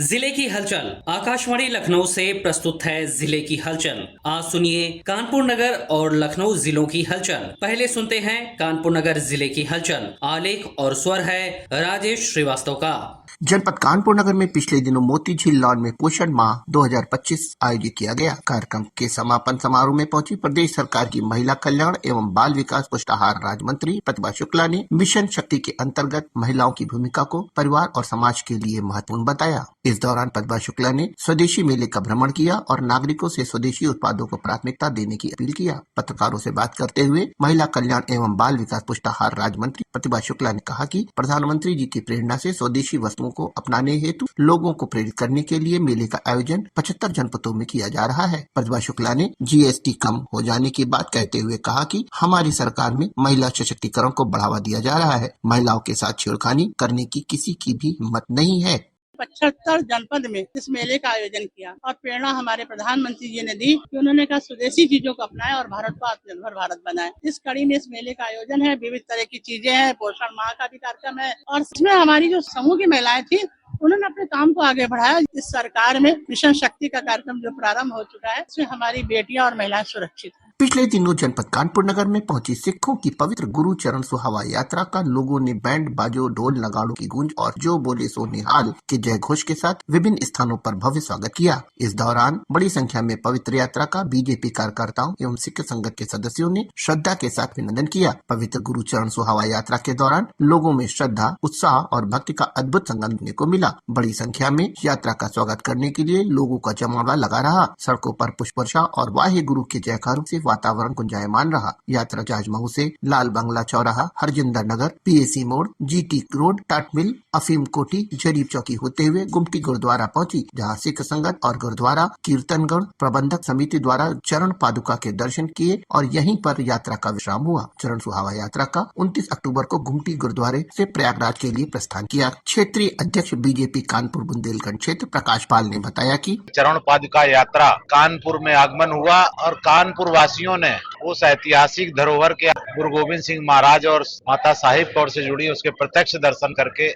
जिले की हलचल। आकाशवाणी लखनऊ से प्रस्तुत है जिले की हलचल। आज सुनिए कानपुर नगर और लखनऊ जिलों की हलचल। पहले सुनते हैं कानपुर नगर जिले की हलचल। आलेख और स्वर है राजेश श्रीवास्तव का। जनपद कानपुर नगर में पिछले दिनों मोती झील लॉन में पोषण माह 2025 आयोजित किया गया। कार्यक्रम के समापन समारोह में पहुंची प्रदेश सरकार की महिला कल्याण एवं बाल विकास पुष्टाहार राज्य मंत्री प्रतिभा शुक्ला ने मिशन शक्ति के अंतर्गत महिलाओं की भूमिका को परिवार और समाज के लिए महत्वपूर्ण बताया। इस दौरान प्रतिभा शुक्ला ने स्वदेशी मेले का भ्रमण किया और नागरिकों से स्वदेशी उत्पादों को प्राथमिकता देने की अपील किया। पत्रकारों से बात करते हुए महिला कल्याण एवं बाल विकास पुष्टाहार राज्य मंत्री प्रतिभा शुक्ला ने कहा कि प्रधानमंत्री जी की प्रेरणा से स्वदेशी वस्तुओं को अपनाने हेतु लोगों को प्रेरित करने के लिए मेले का आयोजन 75 जनपदों में किया जा रहा है। प्रतिभा शुक्ला ने जीएसटी कम हो जाने की बात कहते हुए कहा कि हमारी सरकार में महिला सशक्तिकरण को बढ़ावा दिया जा रहा है। महिलाओं के साथ छेड़खानी करने की किसी की भी हिम्मत नहीं है। 75 जनपद में इस मेले का आयोजन किया और प्रेरणा हमारे प्रधानमंत्री जी ने दी कि उन्होंने कहा स्वदेशी चीजों को अपनाएं और भारत को आत्मनिर्भर भारत बनाएं। इस कड़ी में इस मेले का आयोजन है। विविध तरह की चीजें हैं, पोषण माह का भी कार्यक्रम है और इसमें हमारी जो समूह की महिलाएं थी उन्होंने अपने काम को आगे बढ़ाया। इस सरकार में मिशन शक्ति का कार्यक्रम जो प्रारंभ हो चुका है, इसमें हमारी बेटियां और महिलाएं सुरक्षित हैं। पिछले दिनों जनपद कानपुर नगर में पहुंची सिखों की पवित्र गुरु चरण सुहावा यात्रा का लोगों ने बैंड बाजो ढोल नगाड़ों की गूंज और जो बोले सो निहाल के जय घोष के साथ विभिन्न स्थानों पर भव्य स्वागत किया। इस दौरान बड़ी संख्या में पवित्र यात्रा का बीजेपी कार्यकर्ताओं एवं सिख संगत के सदस्यों ने श्रद्धा के साथ अभिनंदन किया। पवित्र गुरु चरण सुहावा यात्रा के दौरान लोगों में श्रद्धा, उत्साह और भक्ति का अद्भुत संगम देखने को मिला। बड़ी संख्या में यात्रा का स्वागत करने के लिए लोगों का जमावड़ा लगा रहा। सड़कों पर पुष्प वर्षा और वाहे गुरु के जयकारों से वातावरण गुंजायमान रहा। यात्रा जाजमऊ से लाल बंगला चौराहा, हरजिंदर नगर, पीएसी मोड़, जीटी रोड, टाट मिल, अफीम कोठी, जरीब चौकी होते हुए गुमटी गुरुद्वारा पहुंची, जहां सिख संगत और गुरुद्वारा कीर्तनगढ़ प्रबंधक समिति द्वारा चरण पादुका के दर्शन किए और यहीं पर यात्रा का विश्राम हुआ। चरण सुहावा यात्रा का 29 अक्टूबर को गुमटी गुरुद्वारे से प्रयागराज के लिए प्रस्थान किया। क्षेत्रीय अध्यक्ष बीजेपी कानपुर बुंदेलखंड क्षेत्र प्रकाश पाल ने बताया कि चरण पादुका यात्रा कानपुर में आगमन हुआ और कानपुर वासियों ने उस ऐतिहासिक धरोहर के गुरु गोविंद सिंह महाराज और माता साहिब कौर से जुड़ी उसके प्रत्यक्ष दर्शन करके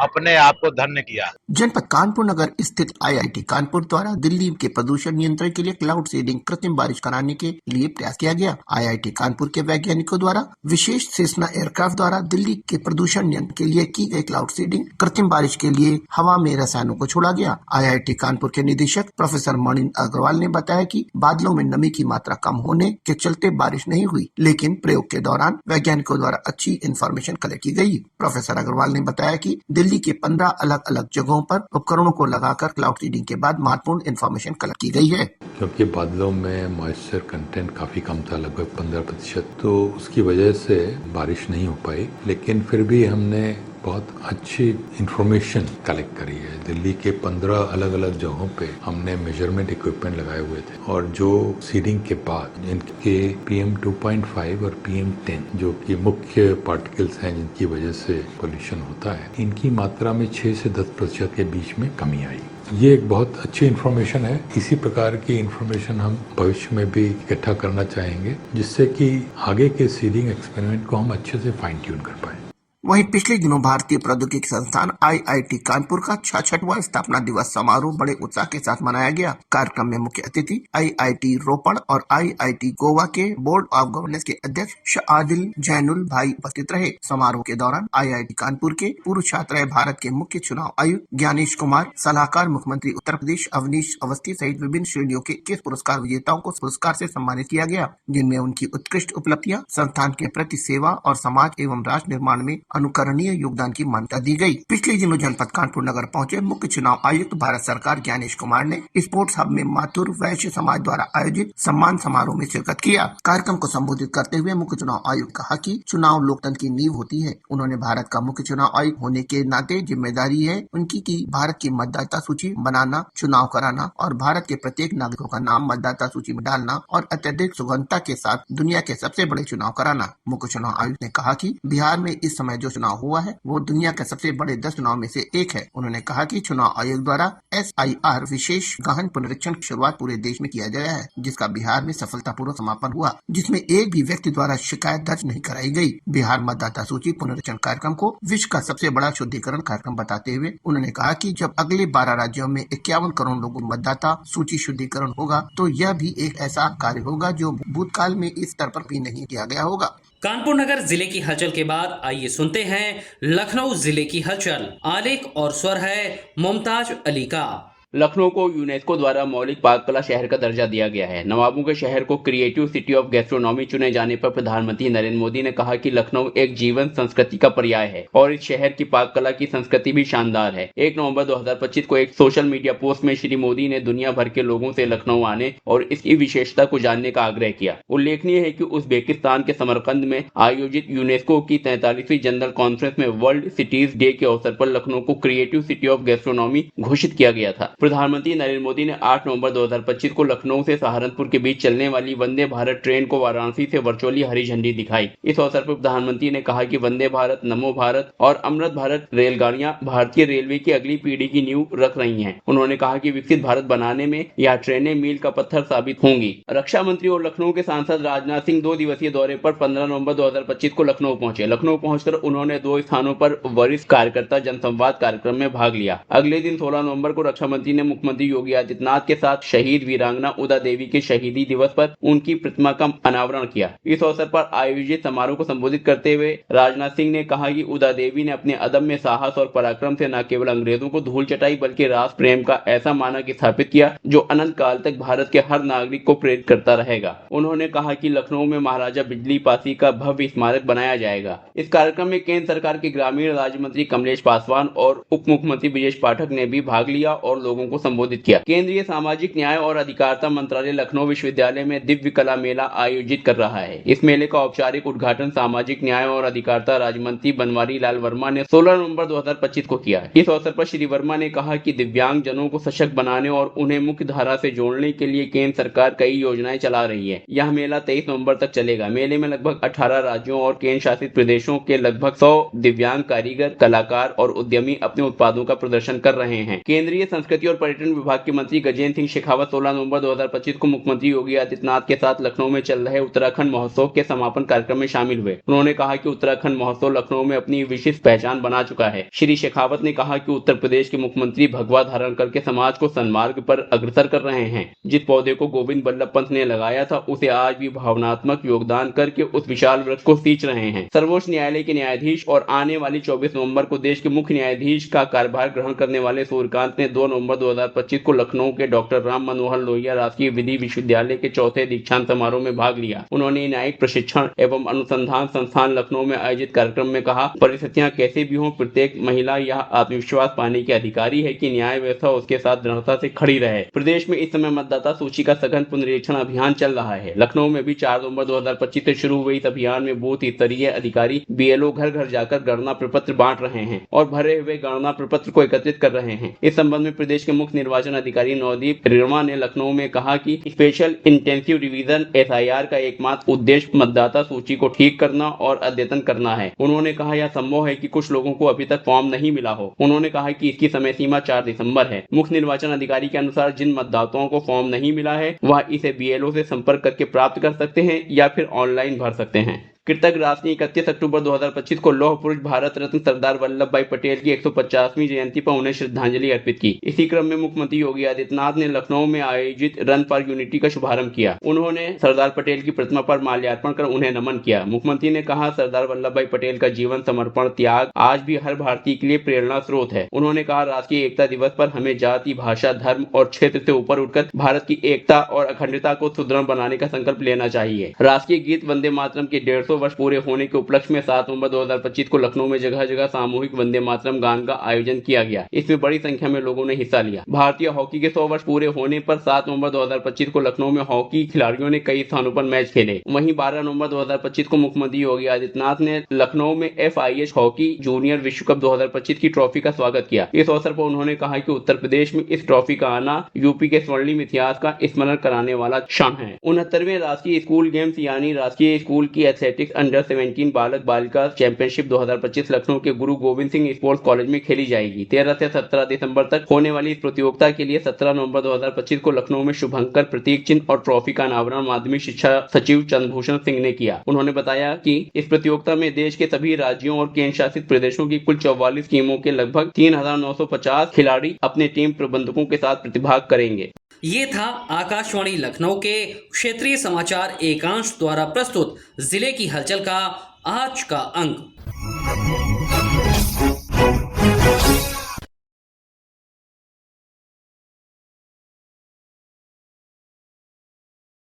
अपने आप को धन्य किया। जनपद कानपुर नगर स्थित आईआईटी कानपुर द्वारा दिल्ली के प्रदूषण नियंत्रण के लिए क्लाउड सीडिंग कृत्रिम बारिश कराने के लिए प्रयास किया गया। आईआईटी कानपुर के वैज्ञानिकों द्वारा विशेष सेस्ना एयरक्राफ्ट द्वारा दिल्ली के प्रदूषण नियंत्रण के लिए की गई क्लाउड सीडिंग कृत्रिम बारिश के लिए हवा में रसायनों को छोड़ा गया। आईआईटी कानपुर के निदेशक प्रोफेसर मणिंद्र अग्रवाल ने बताया कि बादलों में नमी की मात्रा कम होने के चलते बारिश नहीं हुई, लेकिन प्रयोग के दौरान वैज्ञानिकों द्वारा अच्छी इंफॉर्मेशन कलेक्ट की गई। प्रोफेसर अग्रवाल ने बताया कि दिल्ली के 15 अलग अलग जगहों पर उपकरणों को लगाकर क्लाउड सीडिंग के बाद महत्वपूर्ण इंफॉर्मेशन कलेक्ट की गई है। क्योंकि बादलों में मॉइस्चर कंटेंट काफी कम था, लगभग 15%, तो उसकी वजह से बारिश नहीं हो पाई, लेकिन फिर भी हमने बहुत अच्छी इंफॉर्मेशन कलेक्ट करी है। दिल्ली के 15 अलग अलग जगहों पे हमने मेजरमेंट इक्विपमेंट लगाए हुए थे और जो सीडिंग के बाद इनके PM 2.5 और PM 10 जो कि मुख्य पार्टिकल्स हैं जिनकी वजह से पोल्यूशन होता है, इनकी मात्रा में 6 से 10% के बीच में कमी आई। ये एक बहुत अच्छी इन्फॉर्मेशन है। इसी प्रकार की इन्फॉर्मेशन हम भविष्य में भी इकट्ठा करना चाहेंगे, जिससे कि आगे के सीडिंग एक्सपेरिमेंट को हम अच्छे से फाइन ट्यून कर पाए। वहीं पिछले दिनों भारतीय प्रौद्योगिकी संस्थान आईआईटी कानपुर का 66वां स्थापना दिवस समारोह बड़े उत्साह के साथ मनाया गया। कार्यक्रम में मुख्य अतिथि आईआईटी रोपड़ और आईआईटी गोवा के बोर्ड ऑफ गवर्नेंस के अध्यक्ष आदिल जैनुल भाई उपस्थित रहे। समारोह के दौरान आईआईटी कानपुर के पूर्व छात्र भारत के मुख्य चुनाव आयुक्त ज्ञानेश कुमार, सलाहकार मुख्यमंत्री उत्तर प्रदेश अवनीश अवस्थी सहित विभिन्न श्रेणियों के 21 पुरस्कार विजेताओं को पुरस्कार से सम्मानित किया गया, जिनमें उनकी उत्कृष्ट उपलब्धियां, संस्थान के प्रति सेवा और समाज एवं राष्ट्र निर्माण में अनुकरणीय योगदान की मान्यता दी गई। पिछले दिनों जनपद कानपुर नगर पहुंचे मुख्य चुनाव आयुक्त भारत सरकार ज्ञानेश कुमार ने स्पोर्ट्स हब में माथुर वैश्य समाज द्वारा आयोजित सम्मान समारोह में शिरकत किया। कार्यक्रम को संबोधित करते हुए मुख्य चुनाव आयुक्त कहा कि चुनाव लोकतंत्र की नींव होती है। उन्होंने भारत का मुख्य चुनाव आयुक्त होने के नाते जिम्मेदारी है उनकी की भारत की मतदाता सूची बनाना, चुनाव कराना और भारत के प्रत्येक नागरिकों का नाम मतदाता सूची में डालना और अत्यधिक सुगमता के साथ दुनिया के सबसे बड़े चुनाव कराना। मुख्य चुनाव आयुक्त ने कहा कि बिहार में इस समय जो चुनाव हुआ है वो दुनिया के सबसे बड़े 10 चुनाव में से एक है। उन्होंने कहा कि चुनाव आयोग द्वारा SIR विशेष गहन पुनरीक्षण की शुरुआत पूरे देश में किया गया है, जिसका बिहार में सफलतापूर्वक समापन हुआ, जिसमें एक भी व्यक्ति द्वारा शिकायत दर्ज नहीं कराई गई। बिहार मतदाता सूची पुनरीक्षण कार्यक्रम को विश्व का सबसे बड़ा शुद्धिकरण कार्यक्रम बताते हुए उन्होंने कहा कि जब अगले 12 राज्यों में 51 करोड़ लोगों मतदाता सूची शुद्धिकरण होगा तो यह भी एक ऐसा कार्य होगा जो भूतकाल में इस स्तर पर भी नहीं किया गया होगा। कानपुर नगर जिले की हलचल के बाद आइए सुनते हैं लखनऊ जिले की हलचल। आलेख और स्वर है मुमताज अली का। लखनऊ को यूनेस्को द्वारा मौलिक पाककला शहर का दर्जा दिया गया है। नवाबों के शहर को क्रिएटिव सिटी ऑफ गैस्ट्रोनॉमी चुने जाने पर प्रधानमंत्री नरेंद्र मोदी ने कहा कि लखनऊ एक जीवन संस्कृति का पर्याय है और इस शहर की पाककला की संस्कृति भी शानदार है। 1 नवंबर 2025 को एक सोशल मीडिया पोस्ट में श्री मोदी ने दुनिया भर के लोगों से लखनऊ आने और इसकी विशेषता को जानने का आग्रह किया। उल्लेखनीय है कि उज़्बेकिस्तान के समरकंद में आयोजित यूनेस्को की 43वीं जनरल कॉन्फ्रेंस में वर्ल्ड सिटीज डे के अवसर पर लखनऊ को क्रिएटिव सिटी ऑफ गैस्ट्रोनॉमी घोषित किया गया था। प्रधानमंत्री नरेंद्र मोदी ने 8 नवंबर 2025 को लखनऊ से सहारनपुर के बीच चलने वाली वंदे भारत ट्रेन को वाराणसी से वर्चुअली हरी झंडी दिखाई। इस अवसर पर प्रधानमंत्री ने कहा कि वंदे भारत, नमो भारत और अमृत भारत रेलगाड़ियां भारतीय रेलवे की अगली पीढ़ी की नींव रख रही हैं। उन्होंने कहा कि विकसित भारत बनाने में यह ट्रेनें मील का पत्थर साबित होंगी। रक्षा मंत्री और लखनऊ के सांसद राजनाथ सिंह 2 दिवसीय दौरे पर 15 नवंबर 2025 को लखनऊ पहुंचे। लखनऊ पहुंचकर उन्होंने 2 स्थानों पर वरिष्ठ कार्यकर्ता जनसंवाद कार्यक्रम में भाग लिया। अगले दिन 16 नवंबर को रक्षा मंत्री ने मुख्यमंत्री योगी आदित्यनाथ के साथ शहीद वीरांगना उदा देवी के शहीदी दिवस पर उनकी प्रतिमा का अनावरण किया। इस अवसर पर आयोजित समारोह को संबोधित करते हुए राजनाथ सिंह ने कहा कि उदा देवी ने अपने अदम्य साहस और पराक्रम से न केवल अंग्रेजों को धूल चटाई बल्कि राष्ट्र प्रेम का ऐसा मानक स्थापित किया जो अनंत काल तक भारत के हर नागरिक को प्रेरित करता रहेगा। उन्होंने कहा कि लखनऊ में महाराजा बिजली पासी का भव्य स्मारक बनाया जाएगा। इस कार्यक्रम में केंद्र सरकार के ग्रामीण राज्य मंत्री कमलेश पासवान और उप मुख्यमंत्री ब्रजेश पाठक ने भी भाग लिया और लोगों को संबोधित किया। केंद्रीय सामाजिक न्याय और अधिकारिता मंत्रालय लखनऊ विश्वविद्यालय में दिव्य कला मेला आयोजित कर रहा है। इस मेले का औपचारिक उद्घाटन सामाजिक न्याय और अधिकारिता राज्य मंत्री बनवारी लाल वर्मा ने 16 नवंबर 2025 को किया। इस अवसर पर श्री वर्मा ने कहा कि दिव्यांग जनों को सशक्त बनाने और उन्हें मुख्य धारा से जोड़ने के लिए केंद्र सरकार कई योजनाएं चला रही है। यह मेला 23 नवंबर तक चलेगा। मेले में लगभग 18 राज्यों और केंद्र शासित प्रदेशों के लगभग 100 दिव्यांग कारीगर, कलाकार और उद्यमी अपने उत्पादों का प्रदर्शन कर रहे हैं। केंद्रीय संस्कृति और पर्यटन विभाग के मंत्री गजेंद्र सिंह शेखावत 16 नवंबर 2025 को मुख्यमंत्री योगी आदित्यनाथ के साथ लखनऊ में चल रहे उत्तराखंड महोत्सव के समापन कार्यक्रम में शामिल हुए। उन्होंने कहा कि उत्तराखंड महोत्सव लखनऊ में अपनी विशिष्ट पहचान बना चुका है। श्री शेखावत ने कहा कि उत्तर प्रदेश के मुख्यमंत्री भगवा धारण करके समाज को सन्मार्ग पर अग्रसर कर रहे हैं। जिस पौधे को गोविंद बल्लभ पंत ने लगाया था उसे आज भी भावनात्मक योगदान करके उस विशाल वृक्ष को सींच रहे हैं। सर्वोच्च न्यायालय के न्यायाधीश और आने वाली 24 नवंबर को देश के मुख्य न्यायाधीश का कार्यभार ग्रहण करने वाले सूर्यकांत ने 2 नवंबर 2025 को लखनऊ के डॉक्टर राम मनोहर लोहिया राजकीय विधि विश्वविद्यालय के 4थे दीक्षांत समारोह में भाग लिया। उन्होंने न्यायिक प्रशिक्षण एवं अनुसंधान संस्थान लखनऊ में आयोजित कार्यक्रम में कहा, परिस्थितियां कैसे भी हों, प्रत्येक महिला यह आत्मविश्वास पाने की अधिकारी है कि न्याय व्यवस्था उसके साथ दृढ़ता से खड़ी रहे। प्रदेश में इस समय मतदाता सूची का सघन पुनरीक्षण अभियान चल रहा है। लखनऊ में भी 4 नवंबर 2025 से शुरू हुए इस अभियान में बूथ स्तरीय अधिकारी BLO घर घर जाकर गणना प्रपत्र बांट रहे हैं और भरे हुए गणना प्रपत्र को एकत्रित कर रहे हैं। इस संबंध में प्रदेश के मुख्य निर्वाचन अधिकारी नवदीप रिणवा ने लखनऊ में कहा कि स्पेशल इंटेंसिव रिवीजन SIR का एकमात्र उद्देश्य मतदाता सूची को ठीक करना और अद्यतन करना है। उन्होंने कहा यह संभव है कि कुछ लोगों को अभी तक फॉर्म नहीं मिला हो। उन्होंने कहा कि इसकी समय सीमा 4 दिसंबर है। मुख्य निर्वाचन अधिकारी के अनुसार जिन मतदाताओं को फॉर्म नहीं मिला है वह इसे BLO से संपर्क करके प्राप्त कर सकते हैं या फिर ऑनलाइन भर सकते हैं। कृतज्ञ राष्ट्र ने 31 अक्टूबर 2025 को लौह पुरुष भारत रत्न सरदार वल्लभ भाई पटेल की 150वीं जयंती पर उन्हें श्रद्धांजलि अर्पित की। इसी क्रम में मुख्यमंत्री योगी आदित्यनाथ ने लखनऊ में आयोजित रन फॉर यूनिटी का शुभारंभ किया। उन्होंने सरदार पटेल की प्रतिमा पर माल्यार्पण कर उन्हें नमन किया। मुख्यमंत्री ने कहा, सरदार वल्लभ भाई पटेल का जीवन, समर्पण, त्याग आज भी हर भारतीय के लिए प्रेरणा स्रोत है। उन्होंने कहा, राष्ट्रीय एकता दिवस पर हमें जाति, भाषा, धर्म और क्षेत्र से ऊपर उठकर भारत की एकता और अखंडता को सुदृढ़ बनाने का संकल्प लेना चाहिए। राष्ट्रीय गीत वंदे मातरम के 150 वर्ष पूरे होने के उपलक्ष्य में 7 नवंबर 2025 को लखनऊ में जगह जगह सामूहिक वंदे मातरम गान का आयोजन किया गया। इसमें बड़ी संख्या में लोगों ने हिस्सा लिया। भारतीय हॉकी के 100 वर्ष पूरे होने पर 7 नवंबर 2025 को लखनऊ में हॉकी खिलाड़ियों ने कई स्थानों पर मैच खेले। वहीं 12 नवंबर 2025 को मुख्यमंत्री योगी आदित्यनाथ ने लखनऊ में FIH हॉकी जूनियर विश्व कप 2025 की ट्रॉफी का स्वागत किया। इस अवसर पर उन्होंने कहा कि उत्तर प्रदेश में इस ट्रॉफी का आना यूपी के स्वर्णिम इतिहास का स्मरण कराने वाला क्षण है। 69वें राष्ट्रीय स्कूल गेम्स यानी राष्ट्रीय स्कूल की एथलेटिक्स एथलेटिक्स अंडर 17 बालक बालिका चैंपियनशिप 2025 लखनऊ के गुरु गोविंद सिंह स्पोर्ट्स कॉलेज में खेली जाएगी। 13 से 17 दिसंबर तक होने वाली इस प्रतियोगिता के लिए 17 नवंबर 2025 को लखनऊ में शुभंकर प्रतीक चिन्ह और ट्रॉफी का अनावरण माध्यमिक शिक्षा सचिव चंद्रभूषण सिंह ने किया। उन्होंने बताया कि इस प्रतियोगिता में देश के सभी राज्यों और केंद्र शासित प्रदेशों की कुल 44 टीमों के लगभग 3950 खिलाड़ी अपने टीम प्रबंधकों के साथ प्रतिभाग करेंगे। ये था आकाशवाणी लखनऊ के क्षेत्रीय समाचार एकांश द्वारा प्रस्तुत जिले की हलचल का आज का अंक।